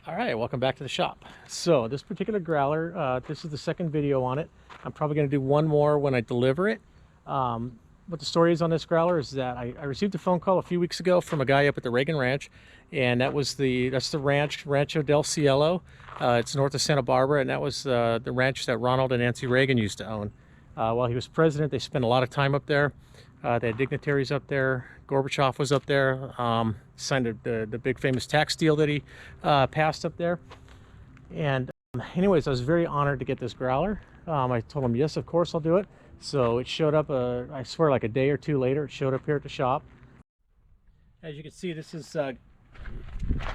All right, welcome back to the shop. So this particular growler, this is the second video on it. I'm probably going to do one more when I deliver it. What the story is on this growler is that I received a phone call a few weeks ago from a guy up at the Reagan Ranch, and that's the ranch, Rancho del Cielo. It's north of Santa Barbara, and that was the ranch that Ronald and Nancy Reagan used to own. While he was president, they spent a lot of time up there. They had dignitaries up there. Gorbachev was up there, signed the big famous tax deal that he passed up there. And anyways, I was very honored to get this growler. I told him, yes, of course I'll do it. So it showed up, I swear, like a day or two later, it showed up here at the shop. As you can see, this is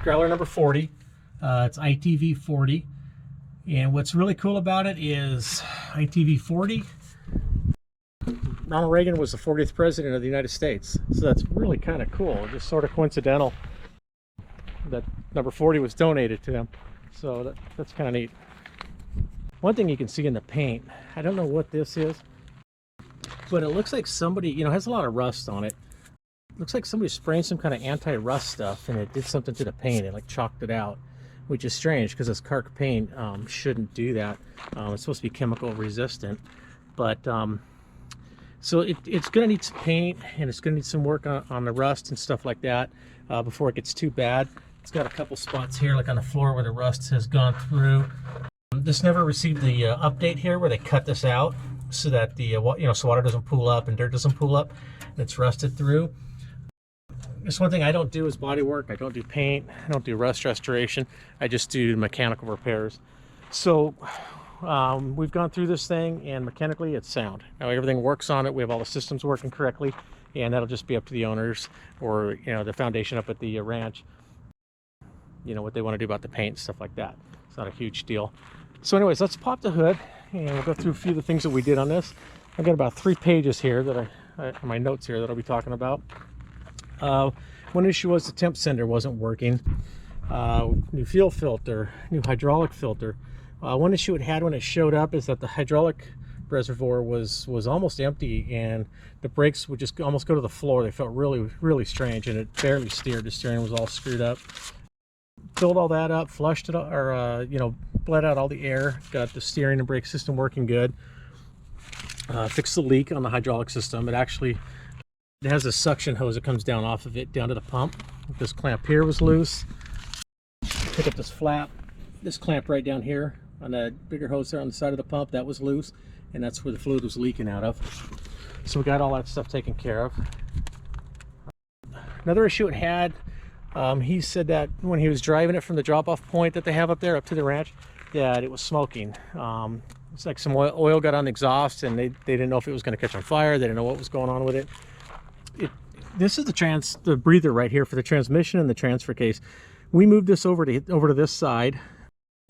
growler number 40. It's ITV 40. And what's really cool about it is ITV 40. Ronald Reagan was the 40th president of the United States, so that's really kind of cool. Just sort of coincidental that number 40 was donated to him, so that's kind of neat. One thing you can see in the paint, I don't know what this is, but it looks like somebody, has a lot of rust on it. Looks like somebody sprayed some kind of anti-rust stuff and it did something to the paint and like chalked it out, which is strange because this Carc paint shouldn't do that. It's supposed to be chemical resistant, but so it's going to need some paint, and it's going to need some work on the rust and stuff like that before it gets too bad. It's got a couple spots here, like on the floor, where the rust has gone through. This never received the update here where they cut this out so that the so water doesn't pool up and dirt doesn't pool up, and it's rusted through. Just one thing I don't do is body work. I don't do paint. I don't do rust restoration. I just do mechanical repairs. So we've gone through this thing, and mechanically it's sound. Now everything works on it. We have all the systems working correctly, and that'll just be up to the owners or the foundation up at the ranch, what they want to do about the paint and stuff like that. It's not a huge deal. So anyways, let's pop the hood and we'll go through a few of the things that we did on this. I've got about 3 pages here that my notes here that I'll be talking about. One issue was the temp sender wasn't working. New fuel filter, new hydraulic filter. One issue it had when it showed up is that the hydraulic reservoir was almost empty, and the brakes would just almost go to the floor. They felt really, really strange, and it barely steered. The steering was all screwed up. Filled all that up, flushed it, or bled out all the air. Got the steering and brake system working good. Fixed the leak on the hydraulic system. It has a suction hose that comes down off of it down to the pump. This clamp here was loose. Pick up this flap. This clamp right down here on that bigger hose there on the side of the pump, that was loose, and that's where the fluid was leaking out of. So we got all that stuff taken care of. Another issue it had, he said that when he was driving it from the drop-off point that they have up there up to the ranch, that it was smoking. It's like some oil got on the exhaust, and they didn't know if it was going to catch on fire. They didn't know what was going on with it. This is the breather right here for the transmission and the transfer case. We moved this over to this side.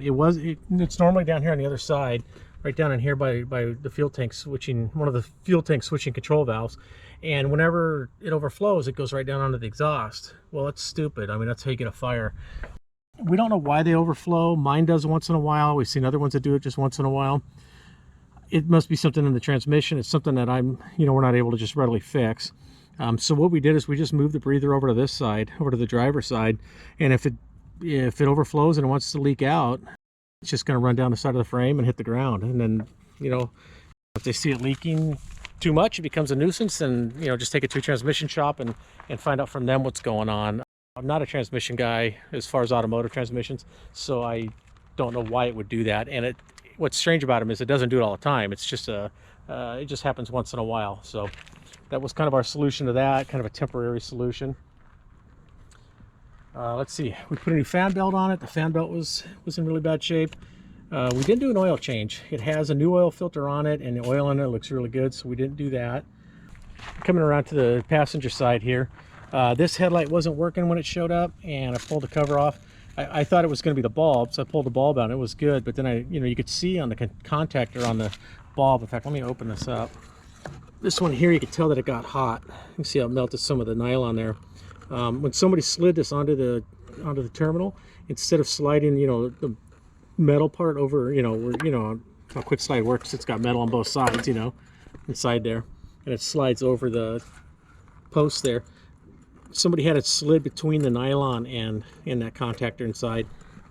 It's normally down here on the other side, right down in here by the fuel tank switching, one of the fuel tank switching control valves. And whenever it overflows, it goes right down onto the exhaust. Well, that's stupid. I mean, that's how you get a fire. We don't know why they overflow. Mine does once in a while. We've seen other ones that do it just once in a while. It must be something in the transmission. It's something that we're not able to just readily fix. So what we did is we just moved the breather over to this side, over to the driver's side, and if it overflows and it wants to leak out, it's just going to run down the side of the frame and hit the ground. And then, if they see it leaking too much, it becomes a nuisance, and just take it to a transmission shop and find out from them what's going on. I'm not a transmission guy as far as automotive transmissions, so I don't know why it would do that. And what's strange about them is it doesn't do it all the time. It's just it just happens once in a while. So that was kind of our solution to that, kind of a temporary solution. Let's see, we put a new fan belt on it. The fan belt was in really bad shape. We didn't do an oil change. It has a new oil filter on it, and the oil in it looks really good, so we didn't do that. Coming around to the passenger side here, this headlight wasn't working when it showed up, and I pulled the cover off. I thought it was going to be the bulb, so I pulled the bulb out and it was good, but then you could see on the contactor on the bulb. In fact, let me open this up. This one here, you could tell that it got hot. You can see how it melted some of the nylon there. When somebody slid this onto the terminal, instead of sliding, the metal part over, where, how quick slide works, it's got metal on both sides, inside there, and it slides over the post there. Somebody had it slid between the nylon and that contactor inside,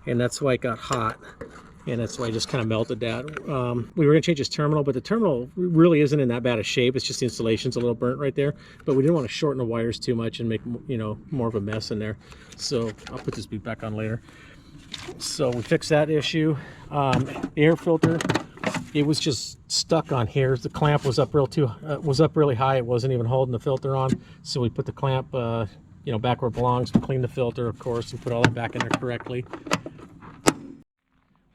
and that's why it got hot, and that's why I just kind of melted that. We were going to change this terminal, but the terminal really isn't in that bad a shape. It's just the installation's a little burnt right there, but we didn't want to shorten the wires too much and make, you know, more of a mess in there. So I'll put this boot back on later. So we fixed that issue. The air filter, it was just stuck on here. The clamp was up really high. It wasn't even holding the filter on. So we put the clamp, you know, back where it belongs. We cleaned the filter, of course, and put all that back in there correctly.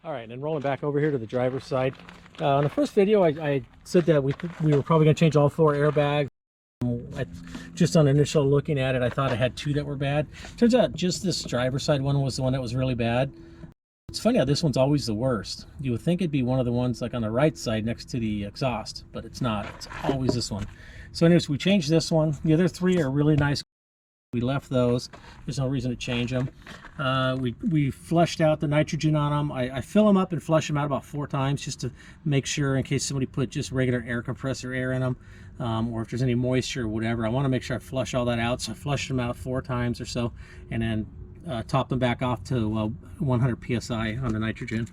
All right, and then rolling back over here to the driver's side. On the first video, I said that we were probably going to change all 4 airbags. Just on initial looking at it, I thought I had 2 that were bad. Turns out just this driver's side one was the one that was really bad. It's funny how this one's always the worst. You would think it'd be one of the ones like on the right side next to the exhaust, but it's not. It's always this one. So anyways, we changed this one. The other 3 are really nice. We left those. There's no reason to change them. We flushed out the nitrogen on them. I fill them up and flush them out about 4 times just to make sure, in case somebody put just regular air compressor air in them, or if there's any moisture or whatever. I want to make sure I flush all that out. So I flushed them out 4 times or so, and then top them back off to 100 psi on the nitrogen.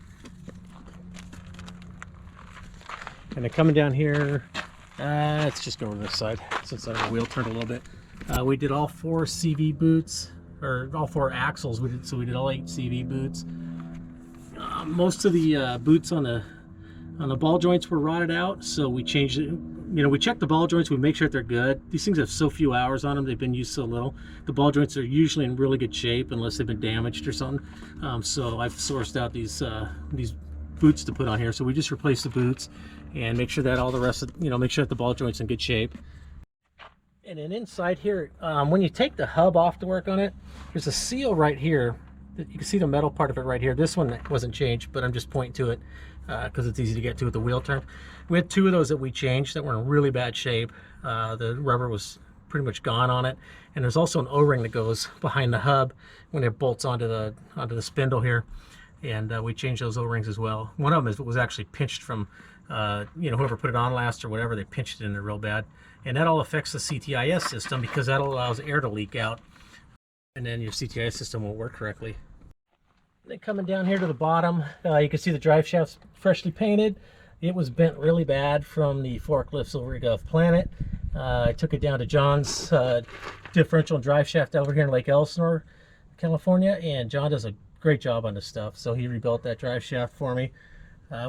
And then coming down here, let's just go over this side since the wheel turned a little bit. We did all 4 CV boots, or all 4 axles. So we did all 8 CV boots. Most of the boots on the ball joints were rotted out, so we changed it. You know, we checked the ball joints. We make sure that they're good. These things have so few hours on them. They've been used so little. The ball joints are usually in really good shape unless they've been damaged or something. So I've sourced out these boots to put on here. So we just replaced the boots and make sure that all the rest of, you know, make sure that the ball joint's in good shape. And then inside here, when you take the hub off to work on it, there's a seal right here. You can see the metal part of it right here. This one wasn't changed, but I'm just pointing to it because it's easy to get to with the wheel turn. We had 2 of those that we changed that were in really bad shape. The rubber was pretty much gone on it. And there's also an O-ring that goes behind the hub when it bolts onto the spindle here. And we changed those O-rings as well. One of them was actually pinched from, you know, whoever put it on last or whatever, they pinched it in there real bad. And that all affects the CTIS system because that allows air to leak out, and then your CTIS system won't work correctly. And then coming down here to the bottom, you can see the drive shaft's freshly painted. It was bent really bad from the forklifts over at Planet. I took it down to John's differential and drive shaft over here in Lake Elsinore, California, and John does a great job on this stuff. So he rebuilt that drive shaft for me.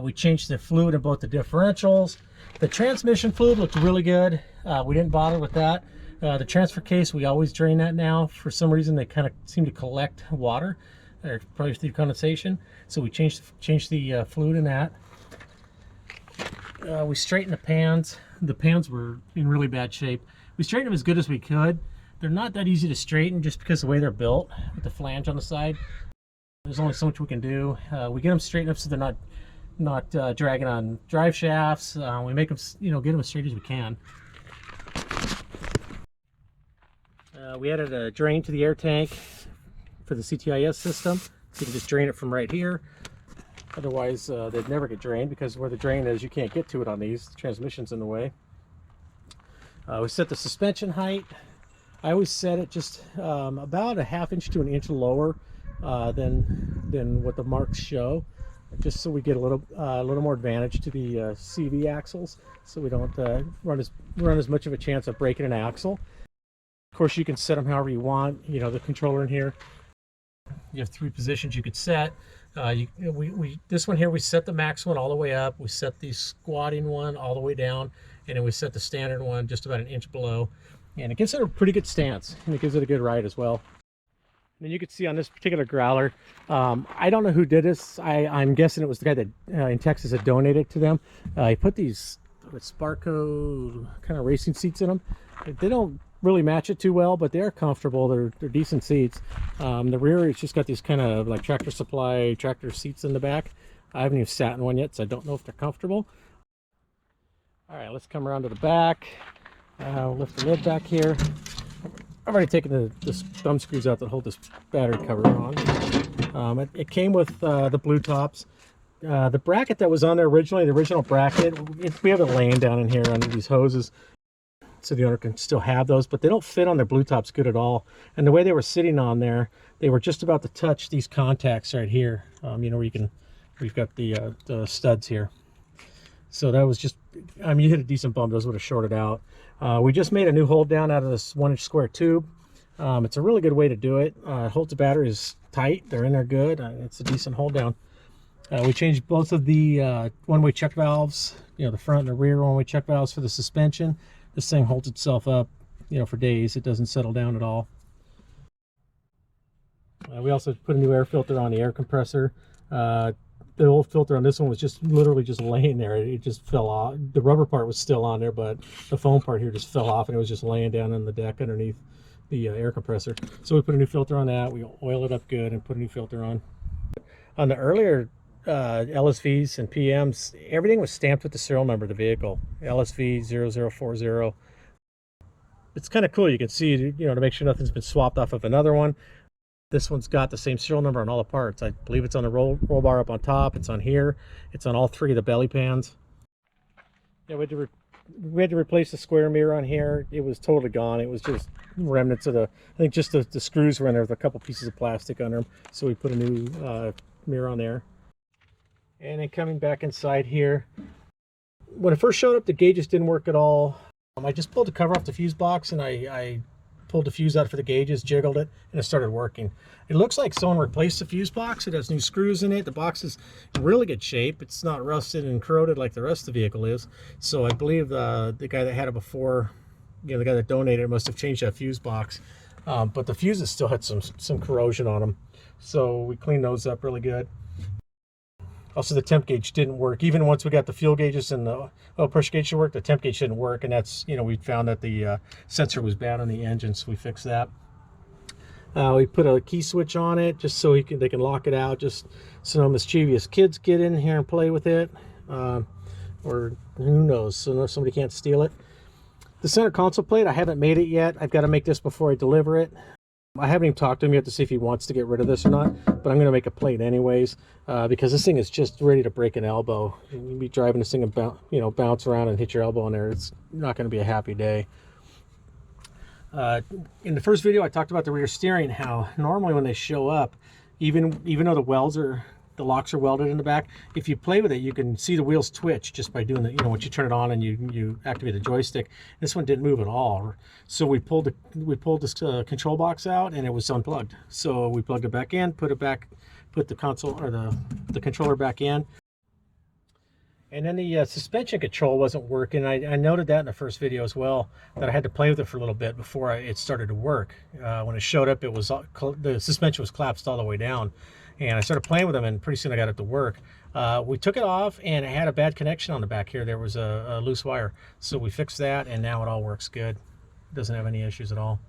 We changed the fluid in both the differentials. The transmission fluid looked really good. We didn't bother with that. The transfer case, we always drain that now. For some reason, they kind of seem to collect water, or probably through condensation. So we changed the fluid in that. We straightened the pans. The pans were in really bad shape. We straightened them as good as we could. They're not that easy to straighten just because of the way they're built with the flange on the side. There's only so much we can do. We get them straightened up so they're not dragging on drive shafts. We make them, you know, get them as straight as we can. We added a drain to the air tank for the CTIS system, so you can just drain it from right here. Otherwise, they'd never get drained because where the drain is, you can't get to it on these. The transmission's in the way. We set the suspension height. I always set it just about a ½ inch to an inch lower than what the marks show, just so we get a little more advantage to the CV axles, so we don't run as much of a chance of breaking an axle. Of course, you can set them however you want. You know, the controller in here, you have 3 positions you could set. This one here, we set the max one all the way up. We set the squatting one all the way down, and then we set the standard one just about an inch below. And it gives it a pretty good stance, and it gives it a good ride as well. And then you can see on this particular Growler, I don't know who did this. I'm guessing it was the guy that in Texas had donated to them. He put these Sparco kind of racing seats in them. They don't really match it too well, but they're comfortable. They're decent seats. The rear, it's just got these kind of like Tractor Supply tractor seats in the back. I haven't even sat in one yet, so I don't know if they're comfortable. All right, let's come around to the back. Lift the lid back here. I've already taken the thumb screws out that hold this battery cover on. It came with the blue tops. The bracket that was on there originally, the original bracket, we have it laying down in here under these hoses. so the owner can still have those, but they don't fit on their blue tops good at all. And the way they were sitting on there, they were just about to touch these contacts right here. You know, where we've got the studs here. So that was just, I mean, you hit a decent bump, those would have shorted out. We just made a new hold down out of this 1-inch square tube. It's a really good way to do it. Holds the batteries tight, they're in there good. It's a decent hold down. We changed both of the one-way check valves, you know, the front and the rear one-way check valves for the suspension. This thing holds itself up, you know, for days. It doesn't settle down at all. We also put a new air filter on the air compressor. The old filter on this one was just literally just laying there. It just fell off. The rubber part was still on there, but the foam part here just fell off, and it was just laying down on the deck underneath the air compressor. So we put a new filter on that. We oil it up good and put a new filter on. On the earlier LSVs and PMs, everything was stamped with the serial number of the vehicle, LSV 0040. It's kind of cool. You can see, you know, to make sure nothing's been swapped off of another one. This one's got the same serial number on all the parts. I believe it's on the roll bar up on top. It's on here. It's on all three of the belly pans. Yeah, we had to replace the square mirror on here. It was totally gone. It was just remnants of I think just the screws were in there with a couple pieces of plastic under them. So we put a new mirror on there. And then coming back inside here, when it first showed up, the gauges didn't work at all. I just pulled the cover off the fuse box, and I pulled the fuse out for the gauges, jiggled it, and it started working. It looks like someone replaced the fuse box. It has new screws in it. The box is in really good shape. It's not rusted and corroded like the rest of the vehicle is. So I believe the guy that had it before, you know, the guy that donated it, must have changed that fuse box. But the fuses still had some corrosion on them. So we cleaned those up really good. Also, the temp gauge didn't work. Even once we got the fuel gauges and the oil pressure gauge to work, the temp gauge didn't work. And that's, you know, we found that the sensor was bad on the engine, so we fixed that. We put a key switch on it just so they can lock it out, just so no mischievous kids get in here and play with it. Or who knows, so somebody can't steal it. The center console plate, I haven't made it yet. I've got to make this before I deliver it. I haven't even talked to him yet to see if he wants to get rid of this or not, but I'm going to make a plate anyways, because this thing is just ready to break an elbow. You'd be driving this thing and bounce around and hit your elbow in there. It's not going to be a happy day. In the first video, I talked about the rear steering, how normally when they show up, even though the locks are welded in the back, if you play with it, you can see the wheels twitch just by doing the, you know, once you turn it on and you activate the joystick. This one didn't move at all. So we pulled this control box out, and it was unplugged. So we plugged it back in, put the console or the controller back in. And then the suspension control wasn't working. I noted that in the first video as well, that I had to play with it for a little bit before it started to work. When it showed up, the suspension was collapsed all the way down. And I started playing with them, and pretty soon I got it to work. We took it off, and it had a bad connection on the back here. There was a loose wire. So we fixed that, and now it all works good. It doesn't have any issues at all.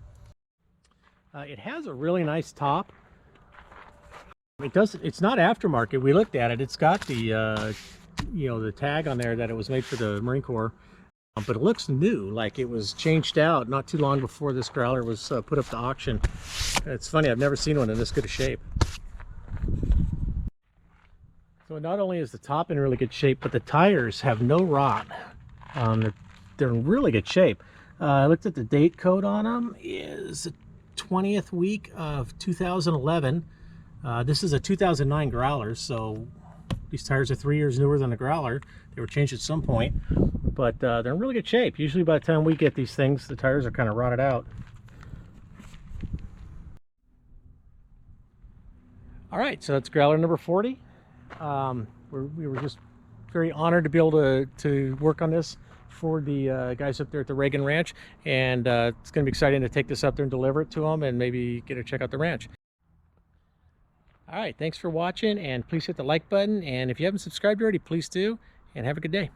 It has a really nice top. It's not aftermarket. We looked at it. It's got the the tag on there that it was made for the Marine Corps. But it looks new, like it was changed out not too long before this Growler was put up to auction. It's funny, I've never seen one in this good a shape. So not only is the top in really good shape, but the tires have no rot. They're in really good shape. I looked at the date code on them. Is the 20th week of 2011. This is a 2009 Growler, so these tires are 3 years newer than the Growler. They were changed at some point, but they're in really good shape. Usually by the time we get these things, the tires are kind of rotted out. All right, so that's Growler number 40. We were just very honored to be able to work on this for the guys up there at the Reagan Ranch, and it's going to be exciting to take this up there and deliver it to them and maybe get to check out the ranch. All right, thanks for watching, and please hit the like button, and if you haven't subscribed already, please do, and have a good day.